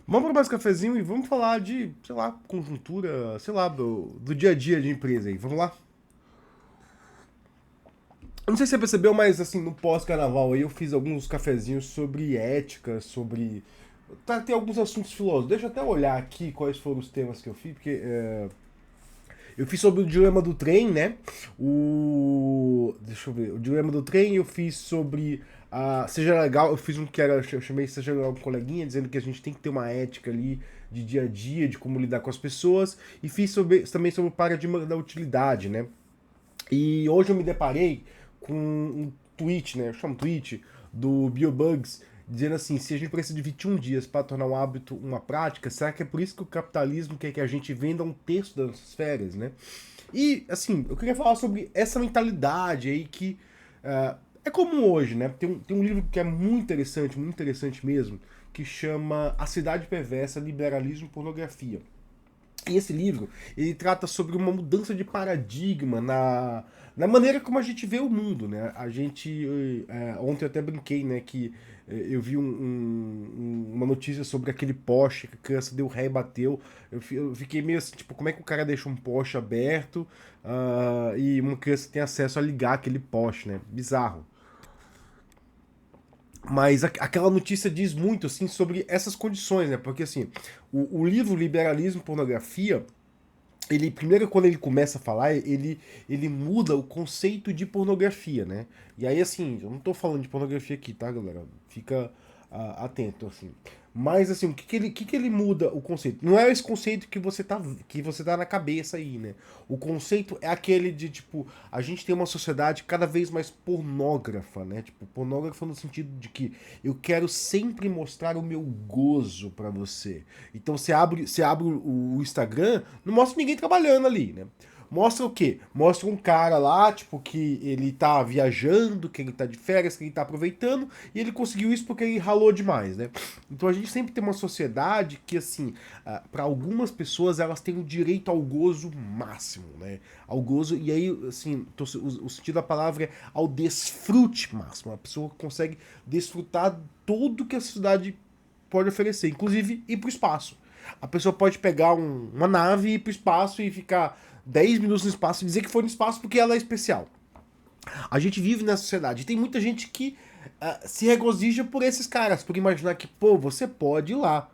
Vamos para mais cafezinho e vamos falar de, sei lá, conjuntura, sei lá, do dia a dia de empresa aí. Vamos lá? Eu não sei se você percebeu, mas assim, no pós-carnaval aí eu fiz alguns cafezinhos sobre ética, sobre. Tá, tem alguns assuntos filosóficos. Deixa eu até olhar aqui quais foram os temas que eu fiz, porque eu fiz sobre o dilema do trem, né? Deixa eu ver. O dilema do trem eu fiz sobre. Seja legal, eu fiz um que era. Eu chamei Seja legal com coleguinha, dizendo que a gente tem que ter uma ética ali de dia a dia, de como lidar com as pessoas. E fiz também sobre o paradigma da utilidade, né? E hoje eu me deparei com um tweet, né? Eu chamo tweet, do BioBugs, dizendo assim: se a gente precisa de 21 dias para tornar um hábito uma prática, será que é por isso que o capitalismo quer que a gente venda um terço das nossas férias, né? E, assim, eu queria falar sobre essa mentalidade aí que é comum hoje, né? Tem um livro que é muito interessante mesmo, que chama A Cidade Perversa, Liberalismo e Pornografia. E esse livro, ele trata sobre uma mudança de paradigma na maneira como a gente vê o mundo, né? A gente, ontem eu até brinquei, né, que eu vi uma notícia sobre aquele Porsche que a criança deu ré e bateu. Eu fiquei meio assim, tipo, como é que o cara deixa um Porsche aberto e uma criança tem acesso a ligar aquele Porsche, né? Bizarro. Mas aquela notícia diz muito, assim, sobre essas condições, né? Porque, assim, o livro Liberalismo e Pornografia, ele primeiro quando ele começa a falar, ele muda o conceito de pornografia, né? E aí assim, eu não tô falando de pornografia aqui, tá, galera? Fica atento assim. Mas assim, o que que ele muda o conceito? Não é esse conceito que você tá na cabeça aí, né? O conceito é aquele de tipo, a gente tem uma sociedade cada vez mais pornógrafa, né? Tipo, pornógrafa no sentido de que eu quero sempre mostrar o meu gozo pra você. Então você abre o Instagram, não mostra ninguém trabalhando ali, né? Mostra o quê? Mostra um cara lá, tipo, que ele tá viajando, que ele tá de férias, que ele tá aproveitando, e ele conseguiu isso porque ele ralou demais, né? Então a gente sempre tem uma sociedade que, assim, para algumas pessoas elas têm o direito ao gozo máximo, né? Ao gozo, e aí, assim, o sentido da palavra é ao desfrute máximo. A pessoa consegue desfrutar tudo que a sociedade pode oferecer, inclusive ir para o espaço. A pessoa pode pegar uma nave e ir para o espaço e ficar 10 minutos no espaço e dizer que foi no espaço porque ela é especial. A gente vive nessa sociedade. E tem muita gente que se regozija por esses caras, por imaginar que, pô, você pode ir lá.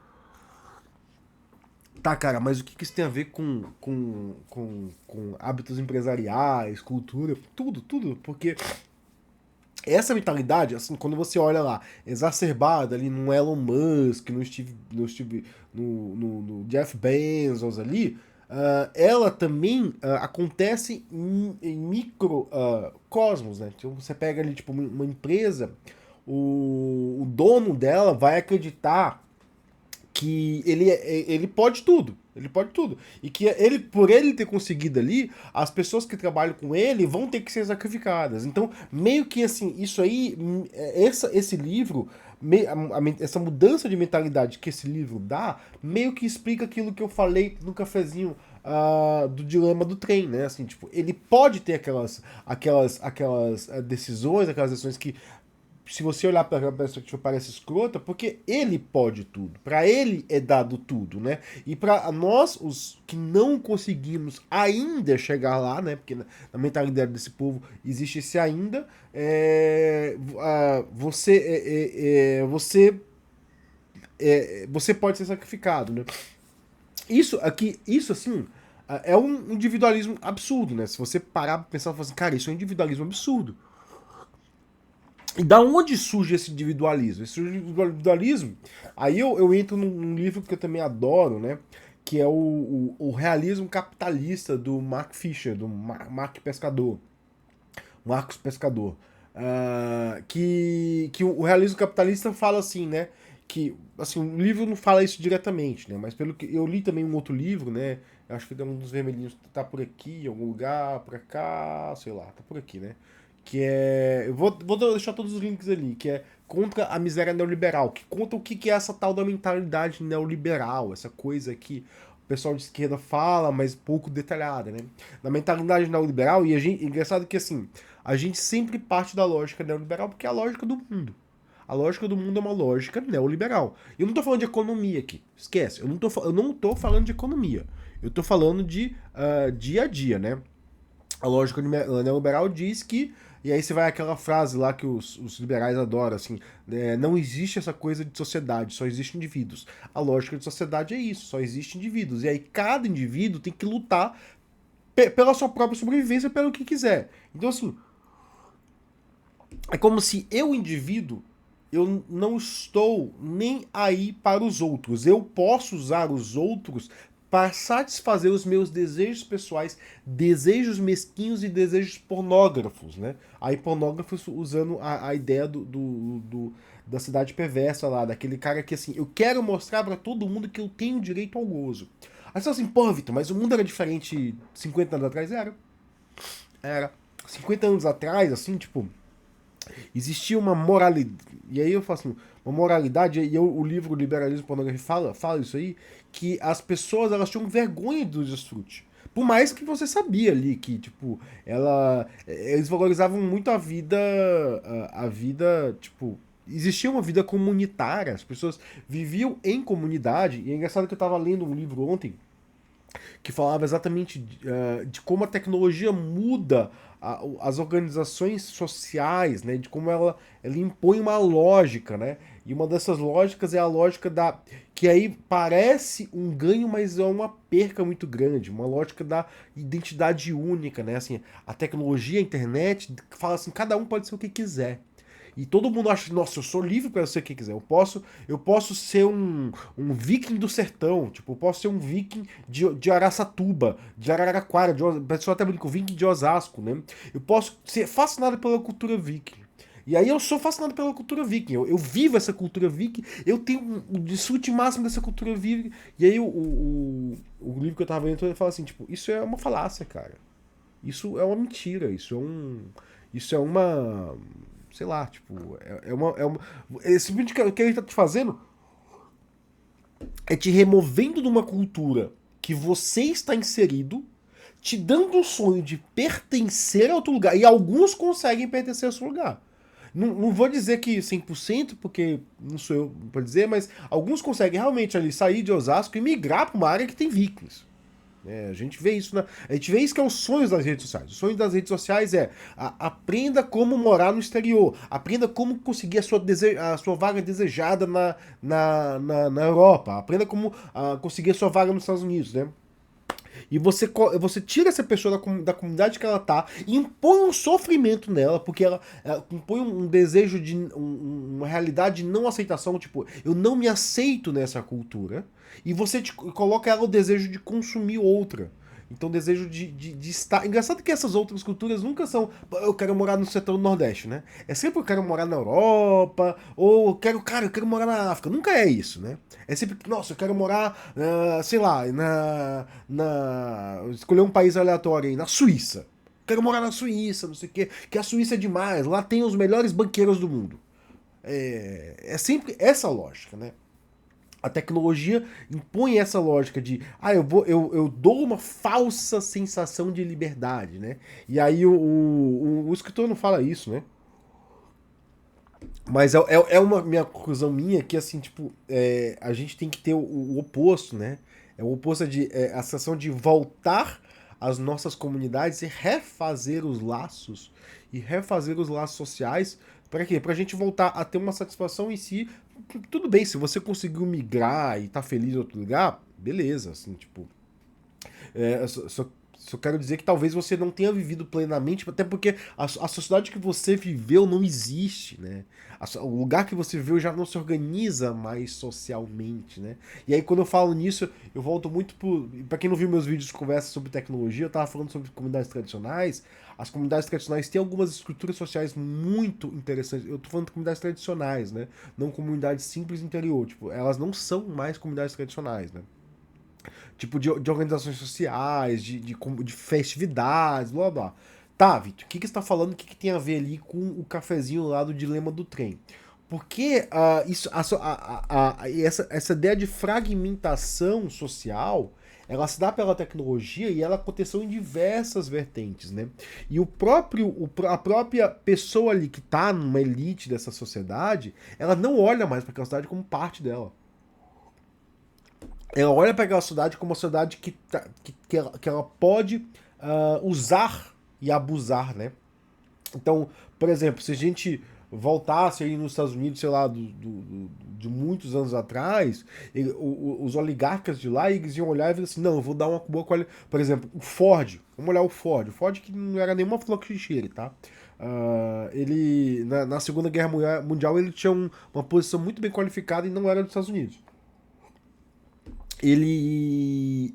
Tá, cara, mas o que, que isso tem a ver com hábitos empresariais, cultura? Tudo, tudo. Porque essa mentalidade, assim, quando você olha lá, exacerbada ali no Elon Musk, no Jeff Bezos ali, ela também acontece em micro cosmos, né? Então você pega ali, tipo, uma empresa, o dono dela vai acreditar que ele pode tudo. Ele pode tudo. E que por ele ter conseguido ali, as pessoas que trabalham com ele vão ter que ser sacrificadas. Então, meio que assim, isso aí, esse livro, essa mudança de mentalidade que esse livro dá, meio que explica aquilo que eu falei no cafezinho do dilema do trem, né? Assim, tipo, ele pode ter aquelas decisões, aquelas decisões que se você olhar para a perspectiva parece escrota, porque ele pode tudo, para ele é dado tudo, né? E para nós, os que não conseguimos ainda chegar lá, né? Porque na mentalidade desse povo existe esse ainda, você pode ser sacrificado, né? Isso aqui, isso assim, é um individualismo absurdo, né? Se você parar pra pensar e falar assim, cara, isso é um individualismo absurdo. E da onde surge esse individualismo? Esse individualismo, aí eu entro num livro que eu também adoro, né? Que é o Realismo Capitalista do Mark Fisher, do Mark Pescador. Marcos Pescador. Que o realismo capitalista fala assim, né? Que, assim, o livro não fala isso diretamente, né? Mas pelo que eu li também um outro livro, né? Eu acho que tem um dos vermelhinhos tá por aqui, em algum lugar, por cá, sei lá, tá por aqui, né? Que é. Eu vou deixar todos os links ali, que é Contra a Miséria Neoliberal, que conta o que é essa tal da mentalidade neoliberal, essa coisa que o pessoal de esquerda fala, mas pouco detalhada, né? Na mentalidade neoliberal, e engraçado que assim, a gente sempre parte da lógica neoliberal porque é a lógica do mundo. A lógica do mundo é uma lógica neoliberal. Eu não tô falando de economia aqui, esquece. Eu não tô falando de economia. Eu tô falando de dia a dia, né? A lógica neoliberal diz que. E aí você vai àquela frase lá que os liberais adoram, assim, não existe essa coisa de sociedade, só existem indivíduos. A lógica de sociedade é isso, só existem indivíduos. E aí cada indivíduo tem que lutar pela sua própria sobrevivência, pelo que quiser. Então, assim, é como se eu, indivíduo, eu não estou nem aí para os outros. Eu posso usar os outros para satisfazer os meus desejos pessoais, desejos mesquinhos e desejos pornógrafos, né? Aí pornógrafos usando a ideia da cidade perversa lá, daquele cara que assim, eu quero mostrar para todo mundo que eu tenho direito ao gozo. Aí você fala assim, pô, Vitor, mas o mundo era diferente 50 anos atrás? Era. 50 anos atrás, assim, tipo, existia uma moralidade. E aí eu falo assim, uma moralidade, e o livro Liberalismo e Pornografia fala isso aí, que as pessoas elas tinham vergonha do desfrute. Por mais que você sabia ali que, tipo, eles valorizavam muito a vida, tipo, existia uma vida comunitária, as pessoas viviam em comunidade, e é engraçado que eu tava lendo um livro ontem que falava exatamente de como a tecnologia muda as organizações sociais, né? De como ela impõe uma lógica, né? E uma dessas lógicas é a lógica da. Que aí parece um ganho, mas é uma perca muito grande. Uma lógica da identidade única, né? Assim, a tecnologia, a internet, fala assim, cada um pode ser o que quiser. E todo mundo acha, nossa, eu sou livre para ser o que quiser. Eu posso ser um viking do sertão. Tipo, eu posso ser um viking de Araçatuba, de Araraquara, o pessoal até brinca, viking de Osasco, né? Eu posso ser fascinado pela cultura viking. E aí eu sou fascinado pela cultura viking. Eu vivo essa cultura viking, eu tenho um desfrute máximo dessa cultura viking. E aí o livro que eu tava lendo ele fala assim, tipo, isso é uma falácia, cara. Isso é uma mentira, isso é uma, sei lá, tipo, simplesmente o que ele tá te fazendo é te removendo de uma cultura que você está inserido, te dando o sonho de pertencer a outro lugar, e alguns conseguem pertencer a esse lugar. Não vou dizer que 100%, porque não sou eu para dizer, mas alguns conseguem realmente ali sair de Osasco e migrar para uma área que tem vikings. A gente vê isso a gente vê isso que é o sonho das redes sociais. O sonho das redes sociais é aprenda como morar no exterior, aprenda como conseguir a sua vaga desejada na Europa, aprenda como conseguir a sua vaga nos Estados Unidos, né? E você tira essa pessoa da comunidade que ela tá e impõe um sofrimento nela, porque ela impõe um desejo de uma realidade de não aceitação, tipo, eu não me aceito nessa cultura, e você coloca ela o desejo de consumir outra. Então, o desejo de estar. Engraçado que essas outras culturas nunca são. Eu quero morar no setor do Nordeste, né? É sempre eu quero morar na Europa, ou eu quero morar na África. Nunca é isso, né? É sempre, nossa, eu quero morar, sei lá, escolher um país aleatório aí, na Suíça. Quero morar na Suíça, não sei o quê, que a Suíça é demais, lá tem os melhores banqueiros do mundo. É sempre essa lógica, né? A tecnologia impõe essa lógica de, eu dou uma falsa sensação de liberdade, né? E aí o escritor não fala isso, né? Mas é uma minha conclusão minha que, assim, tipo, a gente tem que ter o oposto, né? É o oposto a sensação de voltar às nossas comunidades e refazer os laços. E refazer os laços sociais. Para quê? Pra gente voltar a ter uma satisfação em si. Tudo bem, se você conseguiu migrar e tá feliz em outro lugar, beleza, assim, tipo. Só quero dizer que talvez você não tenha vivido plenamente, até porque a sociedade que você viveu não existe, né? O lugar que você viveu já não se organiza mais socialmente, né? E aí quando eu falo nisso, eu volto muito para quem não viu meus vídeos de conversa sobre tecnologia, eu tava falando sobre comunidades tradicionais. As comunidades tradicionais têm algumas estruturas sociais muito interessantes. Eu tô falando de comunidades tradicionais, né? Não comunidades simples interior, tipo, elas não são mais comunidades tradicionais, né? Tipo, de organizações sociais, de festividades, blá blá. Tá, Vitor, o que você está falando? O que tem a ver ali com o cafezinho lá do dilema do trem? Porque essa ideia de fragmentação social, ela se dá pela tecnologia e ela aconteceu em diversas vertentes, né? E a própria pessoa ali que está numa elite dessa sociedade, ela não olha mais para aquela sociedade como parte dela. Ela olha para aquela sociedade como uma sociedade que ela pode usar e abusar, né? Então, por exemplo, se a gente voltasse aí nos Estados Unidos, sei lá, de muitos anos atrás, os oligarcas de lá eles iam olhar e dizer assim, não, eu vou dar uma boa qualidade. Por exemplo, o Ford, vamos olhar o Ford que não era nenhuma flor que cheire, tá? Ele, na Segunda Guerra Mundial, ele tinha uma posição muito bem qualificada e não era dos Estados Unidos. Ele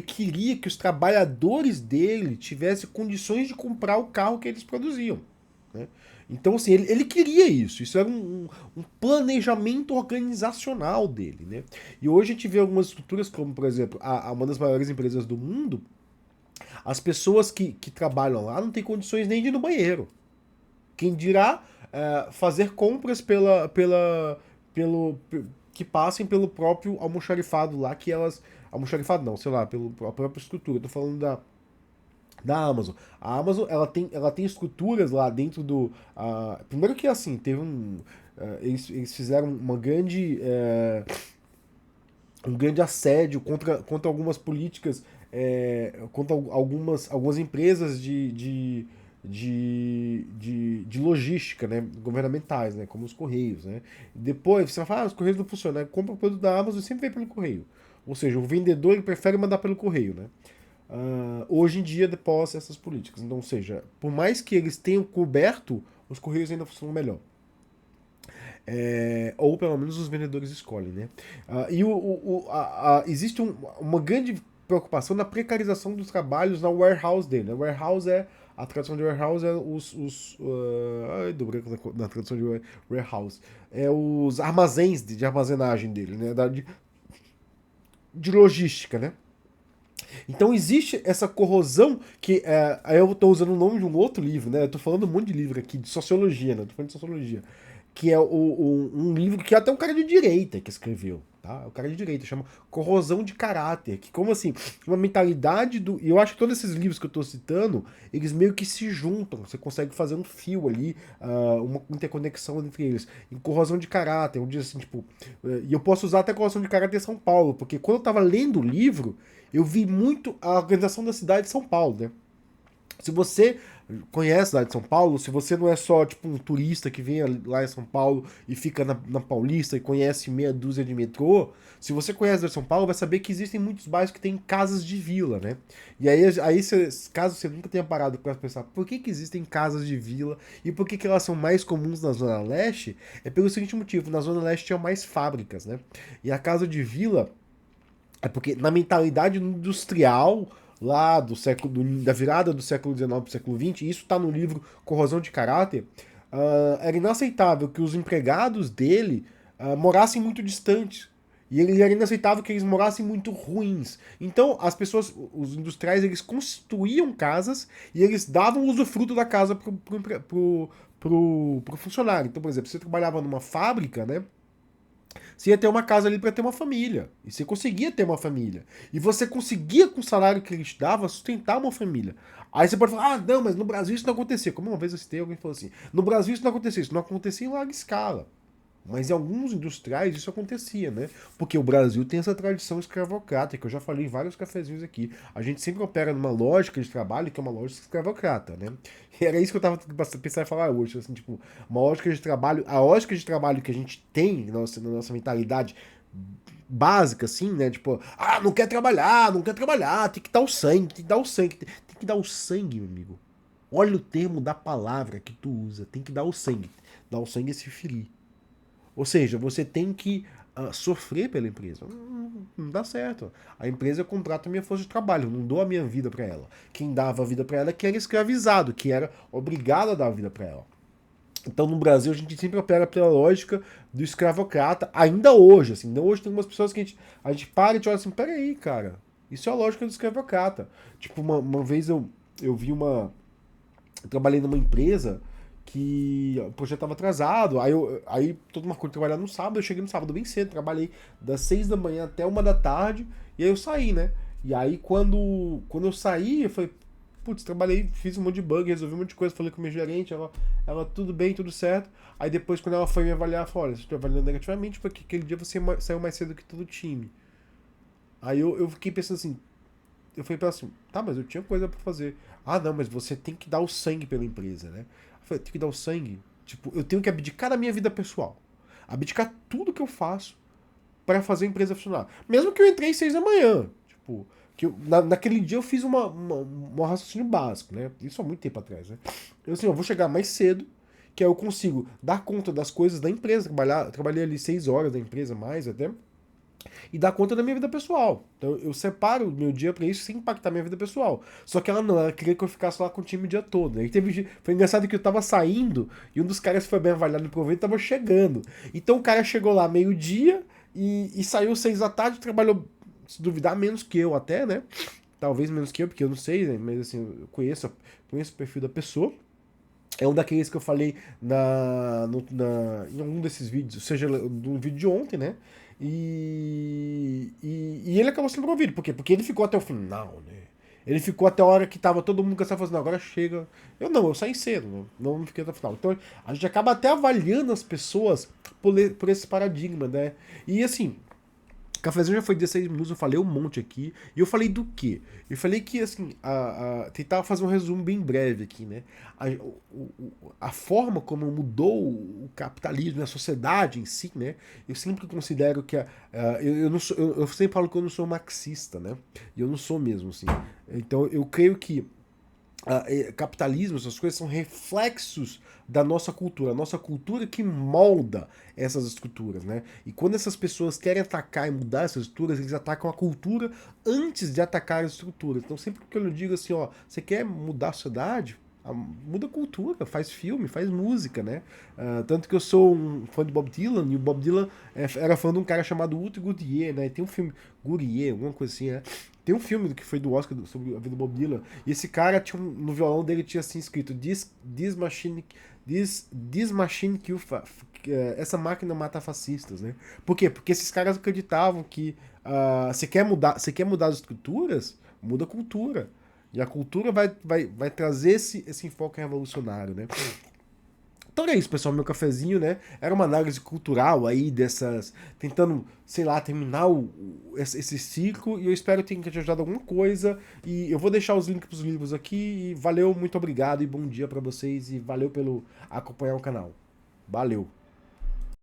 queria que os trabalhadores dele tivessem condições de comprar o carro que eles produziam. Né? Então, assim, ele queria isso. Isso era um planejamento organizacional dele. Né? E hoje a gente vê algumas estruturas, como, por exemplo, uma das maiores empresas do mundo, as pessoas que trabalham lá não têm condições nem de ir no banheiro. Quem dirá fazer compras pelo, que passem pelo próprio almoxarifado lá, que elas. Almoxarifado não, sei lá, pela própria estrutura. Tô falando da Amazon. A Amazon ela tem estruturas lá dentro do. Primeiro que assim, teve um. Eles fizeram um grande assédio contra algumas políticas, contra algumas empresas de logística, né, governamentais, né, como os Correios. Né. Depois você vai falar, os Correios não funcionam. Né, compra o produto da Amazon e sempre vem pelo Correio. Ou seja, o vendedor ele prefere mandar pelo Correio. Né. Hoje em dia, depois essas políticas. Então, ou seja, por mais que eles tenham coberto, os Correios ainda funcionam melhor. Ou pelo menos os vendedores escolhem, né? Existe uma grande preocupação na precarização dos trabalhos na warehouse dele. Né? Warehouse a tradução de warehouse é do branco na tradução de warehouse. É os armazéns de armazenagem dele, né? De logística, né? Então existe essa corrosão que. Aí eu estou usando o nome de um outro livro, né? Eu tô falando um monte de livro aqui, de sociologia, né? Eu tô falando de sociologia. Que é um livro que até um cara de direita que escreveu. Tá? O cara de direita chama Corrosão de Caráter. Que, como assim, uma mentalidade do. E eu acho que todos esses livros que eu tô citando, eles meio que se juntam. Você consegue fazer um fio ali, uma interconexão entre eles. Em Corrosão de Caráter, onde assim, tipo. E eu posso usar até Corrosão de Caráter São Paulo, porque quando eu tava lendo o livro, eu vi muito a organização da cidade de São Paulo, né? Se você conhece a cidade de São Paulo, se você não é só tipo um turista que vem lá em São Paulo e fica na Paulista e conhece meia dúzia de metrô, se você conhece a cidade de São Paulo, vai saber que existem muitos bairros que têm casas de vila, né? E aí caso você nunca tenha parado para pensar por que existem casas de vila e por que elas são mais comuns na Zona Leste, é pelo seguinte motivo, na Zona Leste tinha mais fábricas, né? E a casa de vila é porque na mentalidade industrial lá da virada do século XIX para o século XX, e isso está no livro Corrosão de Caráter, era inaceitável que os empregados dele morassem muito distantes. E ele era inaceitável que eles morassem muito ruins. Então, as pessoas, os industriais, eles construíam casas e eles davam o usufruto da casa pro funcionário. Então, por exemplo, você trabalhava numa fábrica, né? Você ia ter uma casa ali para ter uma família. E você conseguia ter uma família. E você conseguia, com o salário que ele te dava, sustentar uma família. Aí você pode falar, não, mas no Brasil isso não acontecia. Como uma vez eu citei, alguém falou assim, no Brasil isso não acontecia. Isso não acontecia em larga escala. Mas em alguns industriais isso acontecia, né? Porque o Brasil tem essa tradição escravocrata, que eu já falei em vários cafezinhos aqui. A gente sempre opera numa lógica de trabalho que é uma lógica escravocrata, né? E era isso que eu tava pensando em falar hoje, assim, tipo, uma lógica de trabalho, a lógica de trabalho que a gente tem na nossa mentalidade básica, assim, né? Tipo, não quer trabalhar, tem que dar o sangue, tem que dar o sangue, tem que dar o sangue, meu amigo. Olha o termo da palavra que tu usa, tem que dar o sangue. Dar o sangue é se ferir. Ou seja, você tem que sofrer pela empresa. Não dá certo. A empresa contrata a minha força de trabalho, não dou a minha vida para ela. Quem dava a vida para ela é que era escravizado, que era obrigado a dar a vida para ela. Então no Brasil a gente sempre opera pela lógica do escravocrata, ainda hoje. Assim, ainda hoje tem algumas pessoas que a gente para e te olha assim: peraí, cara, isso é a lógica do escravocrata. Tipo, uma vez eu vi uma. Eu trabalhei numa empresa que o projeto tava atrasado, aí todo mundo marcou de trabalhar no sábado, eu cheguei no sábado bem cedo, trabalhei das 6 da manhã até 1 da tarde, e aí eu saí, né? E aí quando eu saí, eu falei, putz, trabalhei, fiz um monte de bug, resolvi um monte de coisa, falei com a minha gerente, ela tudo bem, tudo certo. Aí depois, quando ela foi me avaliar, ela falou, olha, você está avaliando negativamente porque aquele dia você saiu mais cedo que todo o time. Aí eu fiquei pensando assim, eu falei pra ela assim, tá, mas eu tinha coisa pra fazer. Ah, não, mas você tem que dar o sangue pela empresa, né? Eu falei, tem que dar o sangue? Tipo, eu tenho que abdicar da minha vida pessoal. Abdicar tudo que eu faço para fazer a empresa funcionar. Mesmo que eu entrei às 6 da manhã. Tipo, naquele dia eu fiz um raciocínio básico, né? Isso há muito tempo atrás, né? Eu assim, eu vou chegar mais cedo, que aí eu consigo dar conta das coisas da empresa, trabalhei ali 6 horas da empresa, mais até, e dar conta da minha vida pessoal. Então eu separo o meu dia pra isso sem impactar minha vida pessoal. Só que ela não, ela queria que eu ficasse lá com o time o dia todo. Aí foi engraçado que eu tava saindo e um dos caras que foi bem avaliado no proveito tava chegando. Então o cara chegou lá meio-dia e saiu 6 da tarde, trabalhou, se duvidar, menos que eu até, né? Talvez menos que eu, porque eu não sei, né? Mas assim, eu conheço o perfil da pessoa. É um daqueles que eu falei em algum desses vídeos, seja no vídeo de ontem, né? E ele acabou sendo promovido. Por quê? Porque ele ficou até o final, né? Ele ficou até a hora que tava todo mundo cansado, falando, agora chega. Eu saí cedo, né? Não fiquei até o final. Então a gente acaba até avaliando as pessoas por esse paradigma, né? E assim, Cafézinho já foi 16 minutos, eu falei um monte aqui. E eu falei do quê? Eu falei que, assim, tentar fazer um resumo bem breve aqui, né? A forma como mudou o capitalismo, a sociedade em si, né? Eu sempre considero que eu não sou, eu sempre falo que eu não sou marxista, né? E eu não sou mesmo, assim. Então eu creio que capitalismo, essas coisas são reflexos da nossa cultura. A nossa cultura que molda essas estruturas, né? E quando essas pessoas querem atacar e mudar essas estruturas, eles atacam a cultura antes de atacar as estruturas. Então sempre que eu digo assim, ó, você quer mudar a sociedade? Muda a cultura, faz filme, faz música, né? Tanto que eu sou um fã de Bob Dylan, e o Bob Dylan era fã de um cara chamado Uto Gurrier, né? E tem um filme, Gurrier, alguma coisa assim, né? Tem um filme que foi do Oscar sobre a vida do Bob Dylan, e esse cara tinha no violão dele tinha assim escrito this machine kill essa máquina mata fascistas, né? Por quê? Porque esses caras acreditavam que você quer mudar as estruturas, muda a cultura. E a cultura vai trazer esse enfoque revolucionário, né? Então é isso, pessoal, meu cafezinho, né? Era uma análise cultural aí dessas... Tentando, sei lá, terminar esse ciclo. E eu espero que tenha te ajudado alguma coisa. E eu vou deixar os links pros livros aqui. E valeu, muito obrigado e bom dia pra vocês. E valeu pelo acompanhar o canal. Valeu!